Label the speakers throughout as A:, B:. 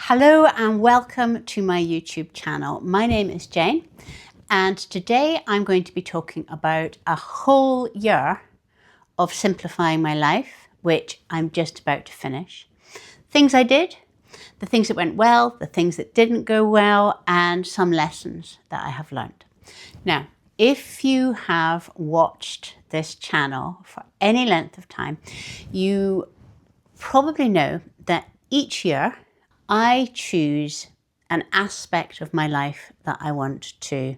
A: Hello and welcome to my YouTube channel. My name is Jane and today I'm going to be talking about a whole year of simplifying my life, which I'm just about to finish. Things I did, the things that went well, the things that didn't go well, and some lessons that I have learned. Now, if you have watched this channel for any length of time, you probably know that each year I choose an aspect of my life that I want to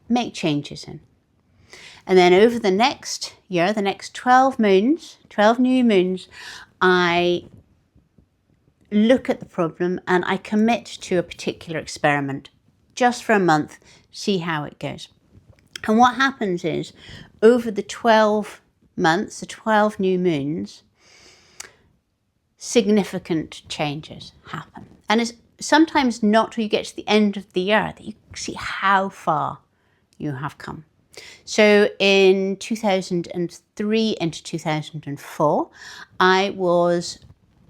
A: make changes in. And then over the next year, the next 12 moons, 12 new moons, I look at the problem and I commit to a particular experiment just for a month, see how it goes. And what happens is over the 12 months, the 12 new moons, significant changes happen. And it's sometimes not till you get to the end of the year that you see how far you have come. So in 2003 into 2004, I was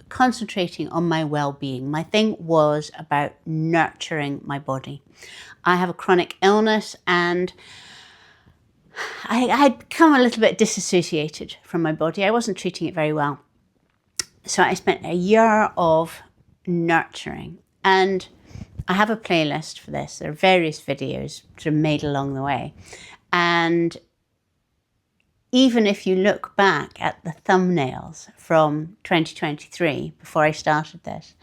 A: concentrating on my well-being. My thing was about nurturing my body. I have a chronic illness and I had become a little bit disassociated from my body. I wasn't treating it very well. So I spent a year of nurturing, and I have a playlist for this. There are various videos sort of made along the way. And even if you look back at the thumbnails from 2023, before I started this,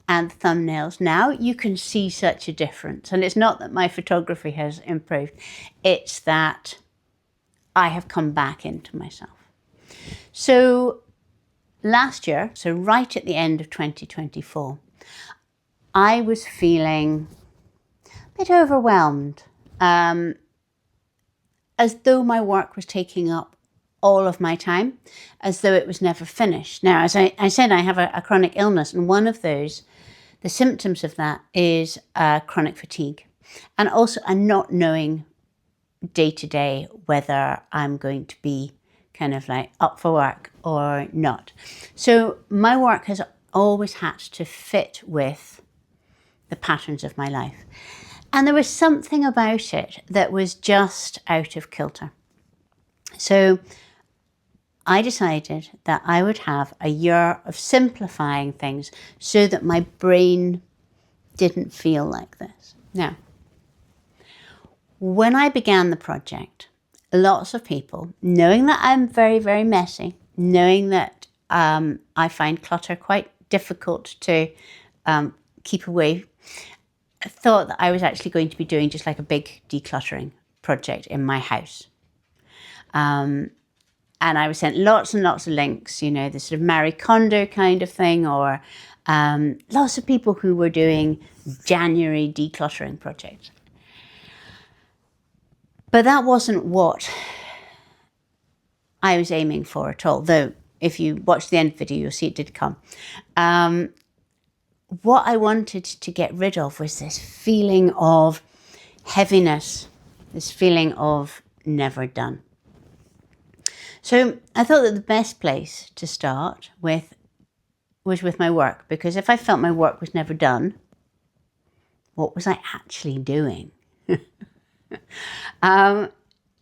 A: and the thumbnails now, you can see such a difference. And it's not that my photography has improved, it's that I have come back into myself. So last year, so right at the end of 2024, I was feeling a bit overwhelmed, as though my work was taking up all of my time, as though it was never finished. Now, as I said, I have a chronic illness, and one of those, the symptoms of that is chronic fatigue, and also a not knowing day to day whether I'm going to be kind of like up for work or not. So my work has always had to fit with the patterns of my life. And there was something about it that was just out of kilter. So I decided that I would have a year of simplifying things so that my brain didn't feel like this. Now, when I began the project, lots of people, knowing that I'm very, very messy, knowing that I find clutter quite difficult to keep away, thought that I was actually going to be doing just like a big decluttering project in my house. And I was sent lots and lots of links, you know, the sort of Marie Kondo kind of thing, or lots of people who were doing January decluttering projects. But that wasn't what I was aiming for at all, though if you watch the end video, you'll see it did come. What I wanted to get rid of was this feeling of heaviness, this feeling of never done. So I thought that the best place to start with was with my work, because if I felt my work was never done, what was I actually doing?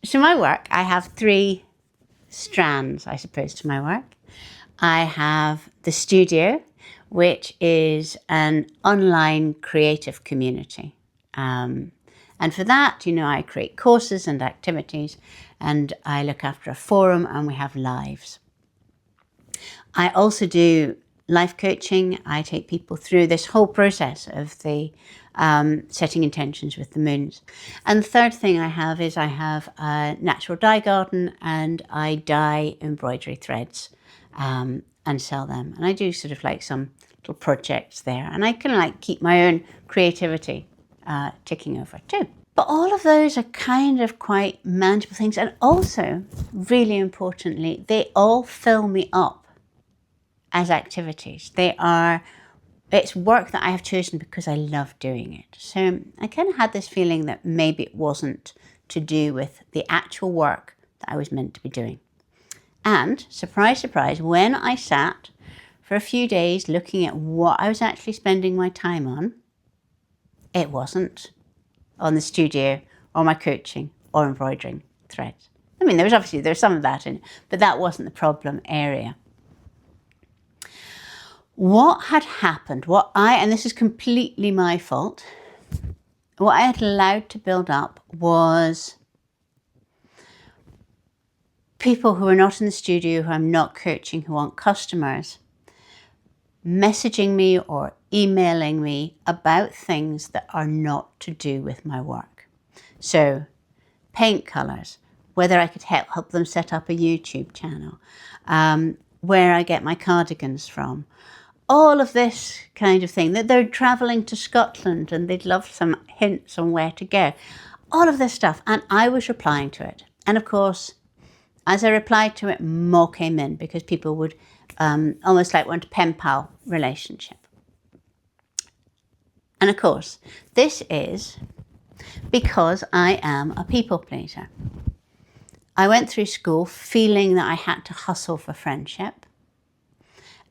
A: So my work, I have three strands, I suppose, to my work. I have the studio, which is an online creative community. And for that, you know, I create courses and activities, and I look after a forum, and we have lives. I also do life coaching. I take people through this whole process of the setting intentions with the moons. And the third thing I have is I have a natural dye garden, and I dye embroidery threads and sell them. And I do sort of like some little projects there, and I can like keep my own creativity ticking over too. But all of those are kind of quite manageable things, and also, really importantly, they all fill me up as activities. It's work that I have chosen because I love doing it. So I kind of had this feeling that maybe it wasn't to do with the actual work that I was meant to be doing. And surprise, surprise, when I sat for after a few days looking at what I was actually spending my time on, it wasn't on the studio or my coaching or embroidering threads. I mean, there was some of that in it, but that wasn't the problem area. What had happened, and this is completely my fault, what I had allowed to build up was people who are not in the studio, who I'm not coaching, who aren't customers, messaging me or emailing me about things that are not to do with my work. So paint colours, whether I could help them set up a YouTube channel, where I get my cardigans from, all of this kind of thing, that they're travelling to Scotland and they'd love some hints on where to go. All of this stuff. And I was replying to it. And of course, as I replied to it, more came in because people would almost like want a pen pal relationship. And of course, this is because I am a people pleaser. I went through school feeling that I had to hustle for friendship.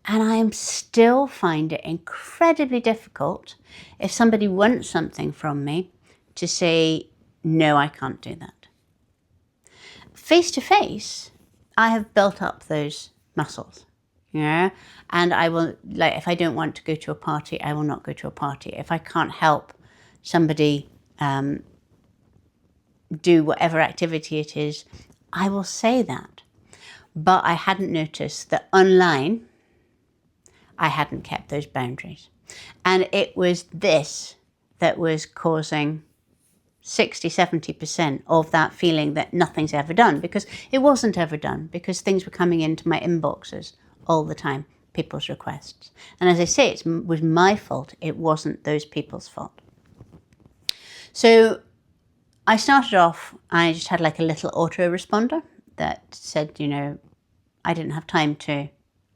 A: And I still find it incredibly difficult if somebody wants something from me to say, no, I can't do that. Face to face, I have built up those muscles, and I will, like, if I don't want to go to a party, I will not go to a party. If I can't help somebody do whatever activity it is, I will say that. But I hadn't noticed that online, I hadn't kept those boundaries. And it was this that was causing 60-70% of that feeling that nothing's ever done, because it wasn't ever done, because things were coming into my inboxes all the time, people's requests. And as I say, it was my fault. It wasn't those people's fault. So I started off, I just had like a little autoresponder that said, I didn't have time to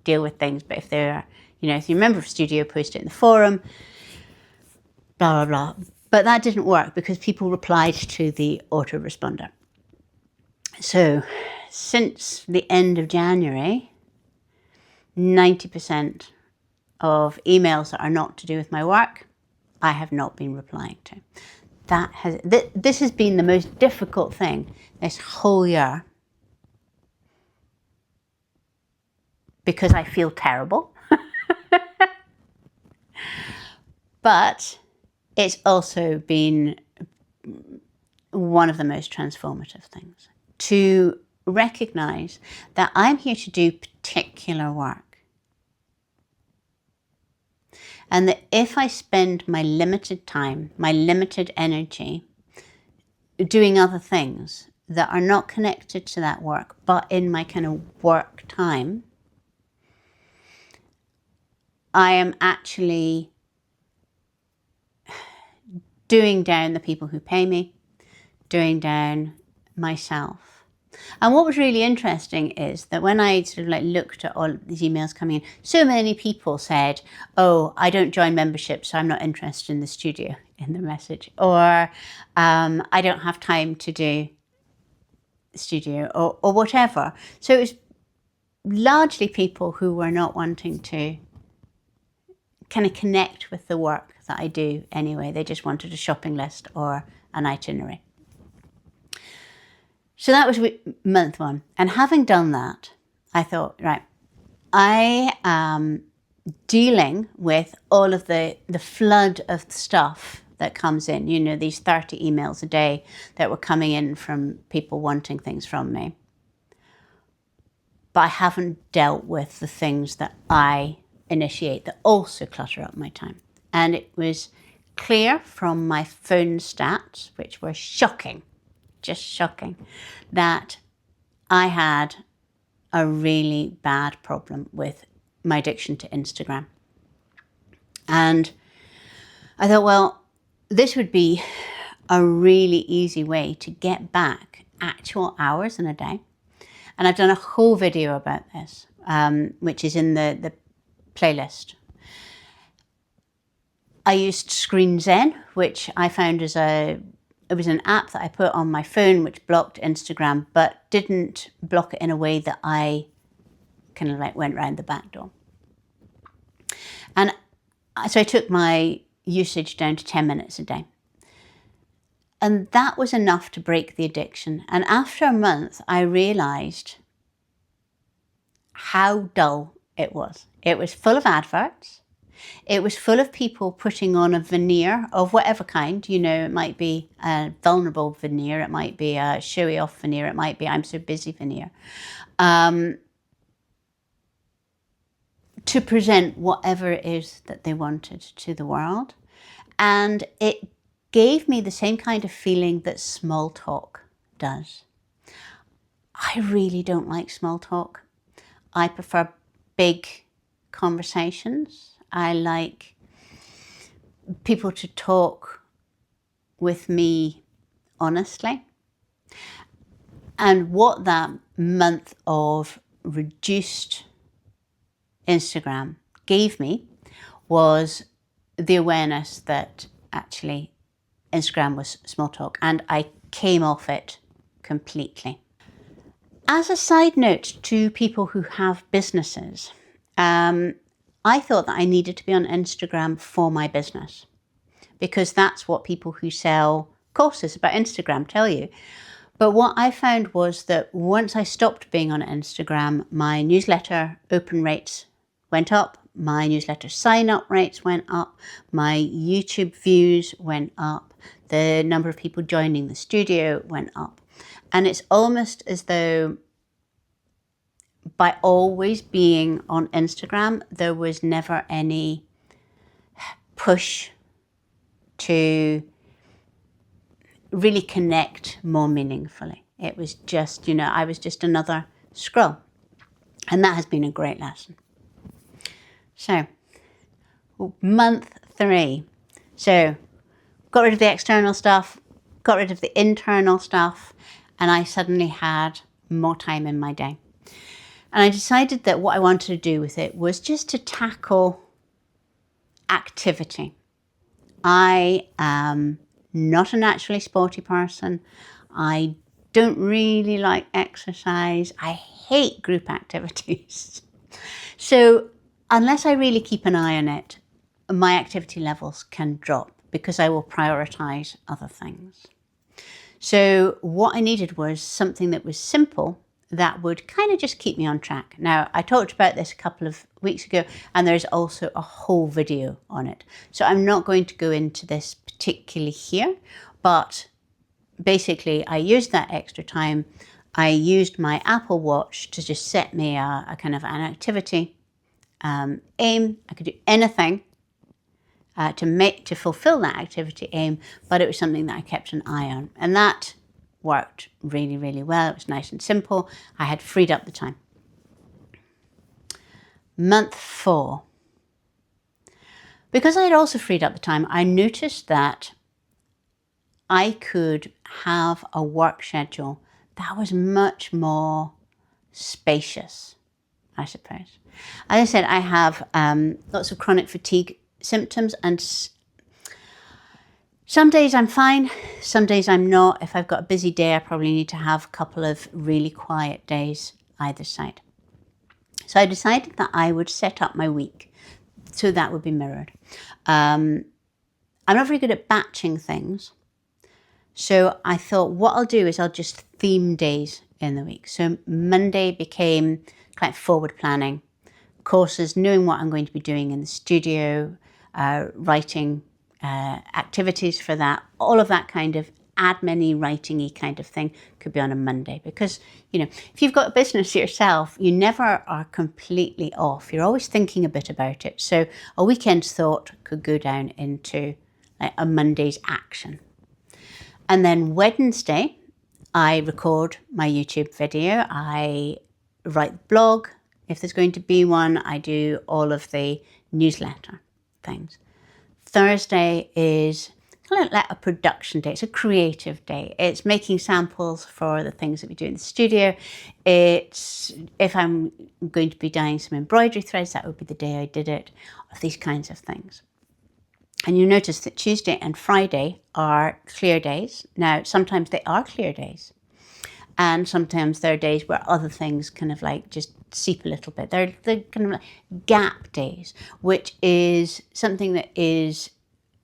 A: deal with things, but if they're, if you're a member of Studio, post it in the forum, blah, blah, blah. But that didn't work because people replied to the autoresponder. So since the end of January, 90% of emails that are not to do with my work, I have not been replying to. This has been the most difficult thing this whole year, because I feel terrible. But it's also been one of the most transformative things, to recognize that I'm here to do particular work. And that if I spend my limited time, my limited energy doing other things that are not connected to that work, but in my kind of work time, I am actually doing down the people who pay me, doing down myself. And what was really interesting is that when I sort of looked at all these emails coming in, so many people said, oh, I don't join membership, so I'm not interested in the studio, in the message. Or I don't have time to do the studio, or whatever. So it was largely people who were not wanting to kind of connect with the work that I do anyway. They just wanted a shopping list or an itinerary. So that was month one. And having done that, I thought, right, I am dealing with all of the flood of stuff that comes in, these 30 emails a day that were coming in from people wanting things from me. But I haven't dealt with the things that I initiate that also clutter up my time. And it was clear from my phone stats, which were shocking, just shocking, that I had a really bad problem with my addiction to Instagram. And I thought, well, this would be a really easy way to get back actual hours in a day. And I've done a whole video about this, which is in the playlist. I used Screen Zen, which I found it was an app that I put on my phone which blocked Instagram, but didn't block it in a way that I kind of went round the back door. So I took my usage down to 10 minutes a day. And that was enough to break the addiction. And after a month, I realized how dull it was. It was full of adverts. It was full of people putting on a veneer of whatever kind. You know, it might be a vulnerable veneer. It might be a showy off veneer. It might be I'm so busy veneer. To present whatever it is that they wanted to the world. And it gave me the same kind of feeling that small talk does. I really don't like small talk. I prefer big conversations. I like people to talk with me honestly. And what that month of reduced Instagram gave me was the awareness that actually Instagram was small talk, and I came off it completely. As a side note to people who have businesses, I thought that I needed to be on Instagram for my business, because that's what people who sell courses about Instagram tell you. But what I found was that once I stopped being on Instagram, my newsletter open rates went up, my newsletter sign-up rates went up, my YouTube views went up, the number of people joining the studio went up. And it's almost as though by always being on Instagram, there was never any push to really connect more meaningfully. It was just, I was just another scroll. And that has been a great lesson. So, month 3. So, got rid of the external stuff, got rid of the internal stuff, and I suddenly had more time in my day. And I decided that what I wanted to do with it was just to tackle activity. I am not a naturally sporty person. I don't really like exercise. I hate group activities. So unless I really keep an eye on it, my activity levels can drop because I will prioritize other things. So what I needed was something that was simple that would kind of just keep me on track. Now, I talked about this a couple of weeks ago, and there's also a whole video on it. So I'm not going to go into this particularly here, but basically I used that extra time. I used my Apple Watch to just set me a kind of an activity aim. I could do anything to fulfill that activity aim, but it was something that I kept an eye on. And that worked really, really well. It was nice and simple. I had freed up the time. Month 4. Because I had also freed up the time, I noticed that I could have a work schedule that was much more spacious, I suppose. As I said, I have lots of chronic fatigue symptoms, and some days I'm fine, some days I'm not. If I've got a busy day, I probably need to have a couple of really quiet days either side. So I decided that I would set up my week so that would be mirrored. I'm not very good at batching things. So I thought what I'll do is I'll just theme days in the week. So Monday became kind of forward planning, courses, knowing what I'm going to be doing in the studio, writing activities for that, all of that kind of admin-y, writing-y kind of thing could be on a Monday. Because, if you've got a business yourself, you never are completely off. You're always thinking a bit about it. So a weekend's thought could go down into like a Monday's action. And then Wednesday, I record my YouTube video. I write the blog. If there's going to be one, I do all of the newsletter things. Thursday is kind of like a production day. It's a creative day. It's making samples for the things that we do in the studio. It's, if I'm going to be dyeing some embroidery threads, that would be the day I did it, of these kinds of things. And you notice that Tuesday and Friday are clear days. Now, sometimes they are clear days. And sometimes there are days where other things kind of like just seep a little bit. They're kind of like gap days, which is something that is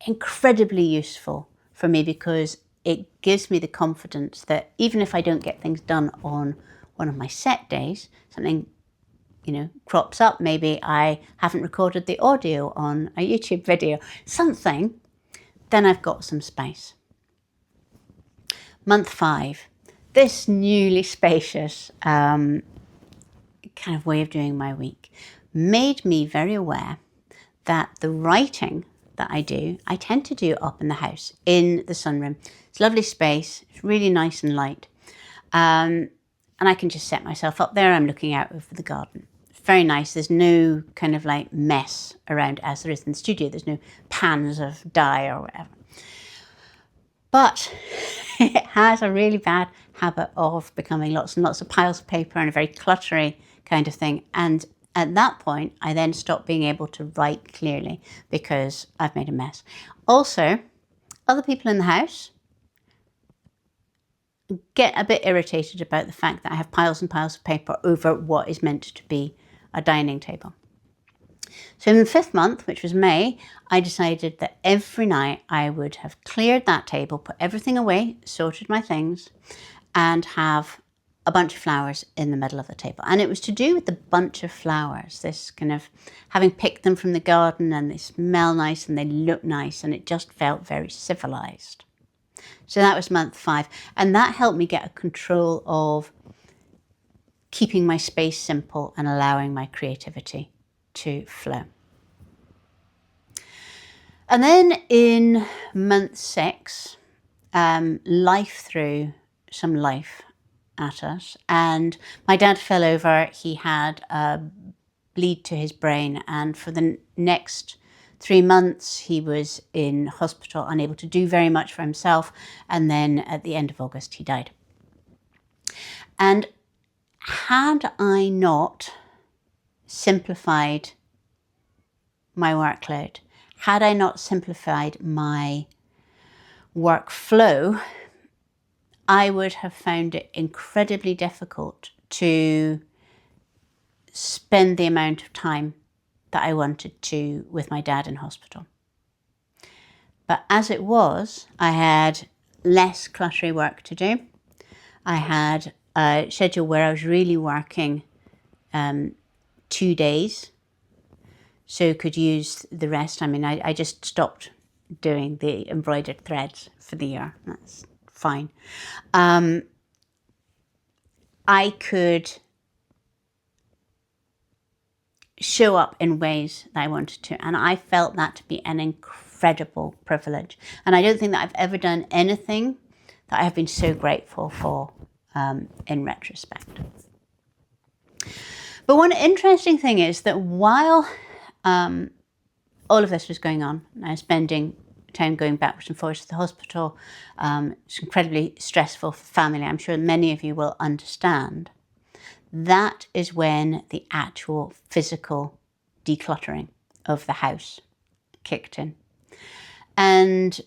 A: incredibly useful for me because it gives me the confidence that even if I don't get things done on one of my set days, something, crops up, maybe I haven't recorded the audio on a YouTube video, something, then I've got some space. Month 5, this newly spacious kind of way of doing my week made me very aware that the writing that I do, I tend to do up in the house, in the sunroom. It's a lovely space, it's really nice and light. And I can just set myself up there. I'm looking out over the garden. It's very nice. There's no kind of like mess around as there is in the studio. There's no pans of dye or whatever. But it has a really bad habit of becoming lots and lots of piles of paper and a very cluttery kind of thing. And at that point, I then stop being able to write clearly because I've made a mess. Also, other people in the house get a bit irritated about the fact that I have piles and piles of paper over what is meant to be a dining table. So in the 5th month, which was May, I decided that every night I would have cleared that table, put everything away, sorted my things, and have a bunch of flowers in the middle of the table. And it was to do with the bunch of flowers, this kind of having picked them from the garden, and they smell nice and they look nice, and it just felt very civilized. So that was month 5. And that helped me get a control of keeping my space simple and allowing my creativity to flow. And then in month 6, life threw some life at us. And my dad fell over. He had a bleed to his brain. And for the next 3 months, he was in hospital, unable to do very much for himself. And then at the end of August, he died. And had I not simplified my workload, had I not simplified my workflow, I would have found it incredibly difficult to spend the amount of time that I wanted to with my dad in hospital. But as it was, I had less cluttery work to do. I had a schedule where I was really working 2 days, so could use the rest. I mean, I just stopped doing the embroidered threads for the year. That's fine. I could show up in ways that I wanted to, and I felt that to be an incredible privilege. And I don't think that I've ever done anything that I have been so grateful for in retrospect. But one interesting thing is that while all of this was going on, I was spending time going backwards and forwards to the hospital. It's incredibly stressful for family. I'm sure many of you will understand. That is when the actual physical decluttering of the house kicked in. And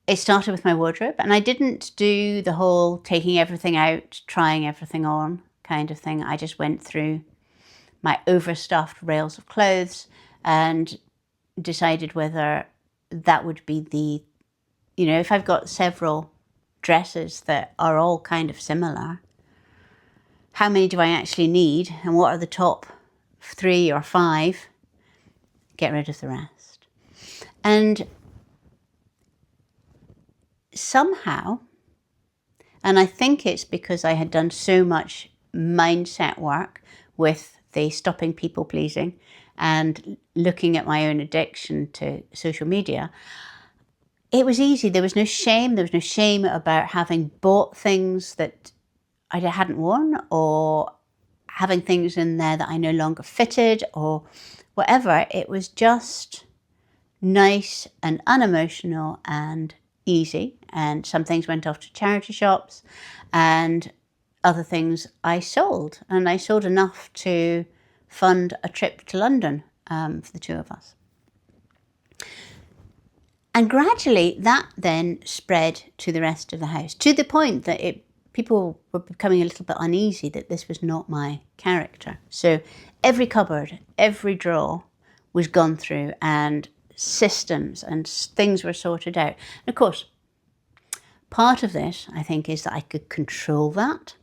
A: it started with my wardrobe, and I didn't do the whole taking everything out, trying everything on kind of thing. I just went through my overstuffed rails of clothes and decided whether that would be the, if I've got several dresses that are all kind of similar, how many do I actually need, and what are the top 3 or 5? Get rid of the rest. And somehow, and I think it's because I had done so much mindset work with the stopping people pleasing and looking at my own addiction to social media, it was easy. There was no shame. There was no shame about having bought things that I hadn't worn, or having things in there that I no longer fitted, or whatever. It was just nice and unemotional and easy. And some things went off to charity shops, and other things I sold. And I sold enough to fund a trip to London for the 2 of us. And gradually that then spread to the rest of the house, to the point that it people were becoming a little bit uneasy that this was not my character. So every cupboard, every drawer was gone through, and systems and things were sorted out. And of course, part of this, I think, is that I could control that,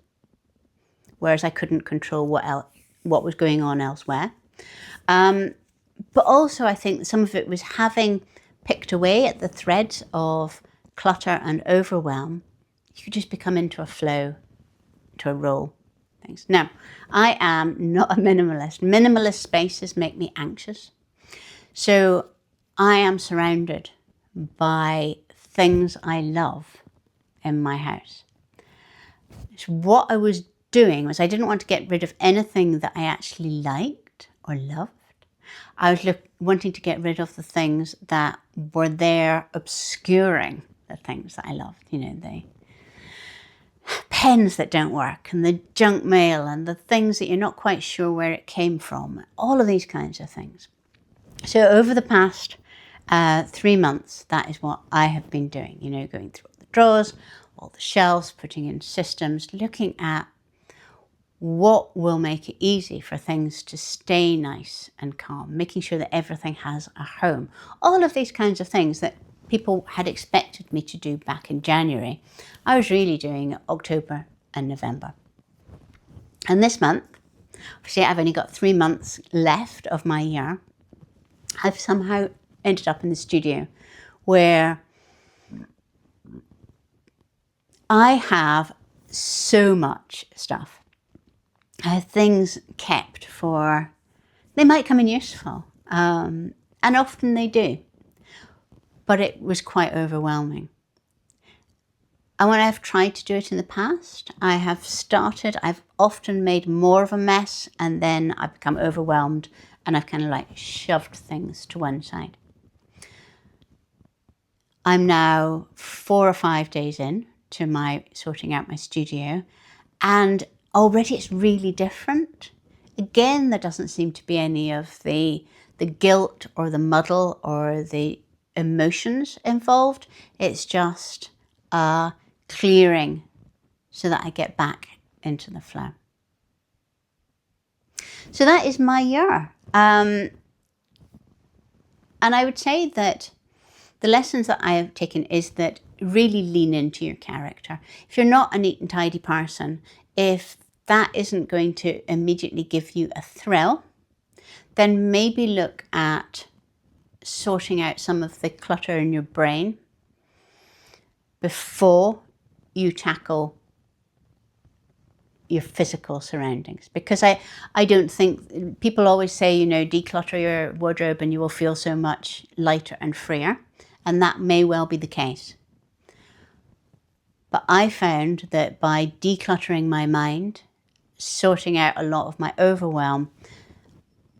A: whereas I couldn't control what was going on elsewhere. But also I think some of it was having picked away at the threads of clutter and overwhelm. You could just become into a flow, to a roll. Things. Now, I am not a minimalist. Minimalist spaces make me anxious. So I am surrounded by things I love in my house. So what I was doing was I didn't want to get rid of anything that I actually liked or loved. I was wanting to get rid of the things that were there obscuring the things that I loved. You know, the pens that don't work and the junk mail and the things that you're not quite sure where it came from. All of these kinds of things. So over the past 3 months, that is what I have been doing. You know, going through all the drawers, all the shelves, putting in systems, looking at what will make it easy for things to stay nice and calm, making sure that everything has a home. All of these kinds of things that people had expected me to do back in January, I was really doing October and November. And this month, obviously I've only got 3 months left of my year, I've somehow ended up in the studio where I have so much stuff. I have things kept for, they might come in useful, and often they do, but it was quite overwhelming. And when I've tried to do it in the past, I've often made more of a mess, and then I've become overwhelmed and I've kind of like shoved things to one side. I'm now 4 or 5 days in to my sorting out my studio, and already it's really different. Again, there doesn't seem to be any of the guilt or the muddle or the emotions involved. It's just clearing so that I get back into the flow. So that is my year. And I would say that the lessons that I have taken is that really lean into your character. If you're not a neat and tidy person, if that isn't going to immediately give you a thrill, then maybe look at sorting out some of the clutter in your brain before you tackle your physical surroundings. Because I don't think, people always say, you know, declutter your wardrobe and you will feel so much lighter and freer. And that may well be the case. But I found that by decluttering my mind, sorting out a lot of my overwhelm,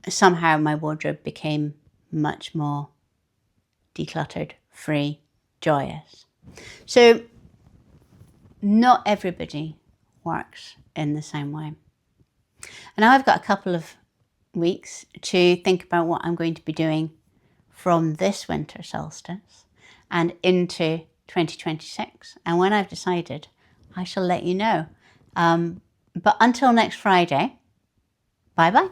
A: somehow my wardrobe became much more decluttered, free, joyous. So not everybody works in the same way. And now I've got a couple of weeks to think about what I'm going to be doing from this winter solstice and into 2026. And when I've decided, I shall let you know. But until next Friday, bye-bye.